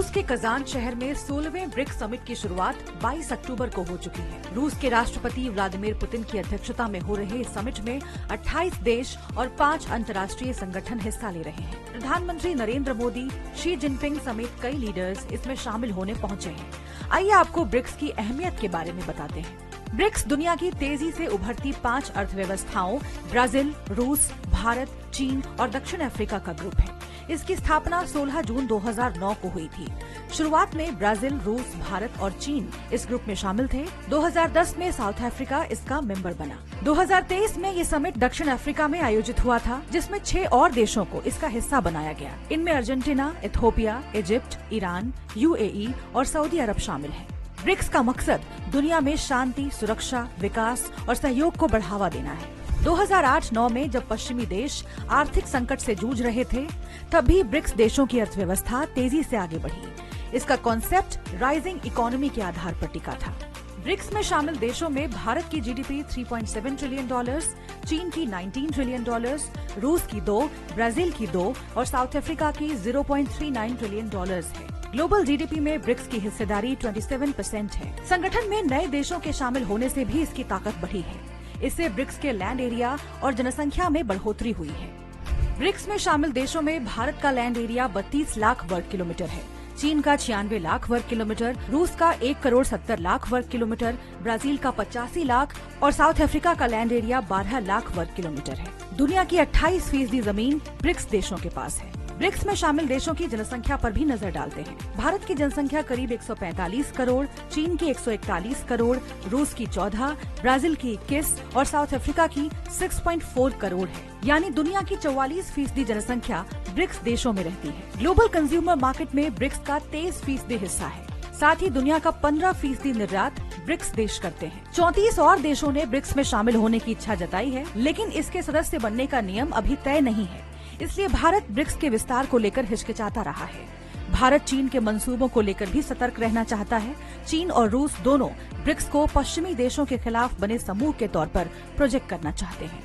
रूस के कजान शहर में 16वें ब्रिक्स समिट की शुरुआत 22 अक्टूबर को हो चुकी है। रूस के राष्ट्रपति व्लादिमीर पुतिन की अध्यक्षता में हो रहे इस समिट में 28 देश और 5 अंतर्राष्ट्रीय संगठन हिस्सा ले रहे हैं। प्रधानमंत्री नरेंद्र मोदी, शी जिनपिंग समेत कई लीडर्स इसमें शामिल होने पहुंचे हैं। आइए आपको ब्रिक्स की अहमियत के बारे में बताते हैं। ब्रिक्स दुनिया की तेजी से उभरती 5 अर्थव्यवस्थाओं ब्राजील, रूस, भारत, चीन और दक्षिण अफ्रीका का ग्रुप है। इसकी स्थापना 16 जून 2009 को हुई थी। शुरुआत में ब्राजील, रूस, भारत और चीन इस ग्रुप में शामिल थे। 2010 में साउथ अफ्रीका इसका मेंबर बना। 2023 में ये समिट दक्षिण अफ्रीका में आयोजित हुआ था, जिसमें 6 और देशों को इसका हिस्सा बनाया गया। इनमें Argentina, Ethiopia, Egypt, Iran, UAE और सऊदी अरब शामिल है। ब्रिक्स का मकसद दुनिया में शांति, सुरक्षा, विकास और सहयोग को बढ़ावा देना है। 2008-9 में जब पश्चिमी देश आर्थिक संकट से जूझ रहे थे, तब भी ब्रिक्स देशों की अर्थव्यवस्था तेजी से आगे बढ़ी। इसका कॉन्सेप्ट राइजिंग इकोनॉमी के आधार पर टिका था। ब्रिक्स में शामिल देशों में भारत की जीडीपी $3.7 ट्रिलियन, चीन की $19 ट्रिलियन, रूस की 2, ब्राजील की 2 और साउथ अफ्रीका की $0.39 ट्रिलियन है। ग्लोबल जीडीपी में ब्रिक्स की हिस्सेदारी 27% है। संगठन में नए देशों के शामिल होने से भी इसकी ताकत बढ़ी है। इससे ब्रिक्स के लैंड एरिया और जनसंख्या में बढ़ोतरी हुई है। ब्रिक्स में शामिल देशों में भारत का लैंड एरिया 32 लाख वर्ग किलोमीटर है, चीन का 96 लाख वर्ग किलोमीटर, रूस का 1,70,00,000 वर्ग किलोमीटर, ब्राजील का 85 लाख और साउथ अफ्रीका का लैंड एरिया 12 लाख वर्ग किलोमीटर है। दुनिया की 28% जमीन ब्रिक्स देशों के पास है। ब्रिक्स में शामिल देशों की जनसंख्या पर भी नजर डालते हैं। भारत की जनसंख्या करीब 145 करोड़, चीन की 141 करोड़, रूस की 14, ब्राजील की 21 और साउथ अफ्रीका की 6.4 करोड़ है। यानी दुनिया की 44% जनसंख्या ब्रिक्स देशों में रहती है। ग्लोबल कंज्यूमर मार्केट में ब्रिक्स का 23% हिस्सा है। साथ ही दुनिया का 15% निर्यात ब्रिक्स देश करते हैं। 34 और देशों ने ब्रिक्स में शामिल होने की इच्छा जताई है, लेकिन इसके सदस्य बनने का नियम अभी तय नहीं है। इसलिए भारत ब्रिक्स के विस्तार को लेकर हिचकिचाता रहा है। भारत चीन के मंसूबों को लेकर भी सतर्क रहना चाहता है। चीन और रूस दोनों ब्रिक्स को पश्चिमी देशों के खिलाफ बने समूह के तौर पर प्रोजेक्ट करना चाहते हैं।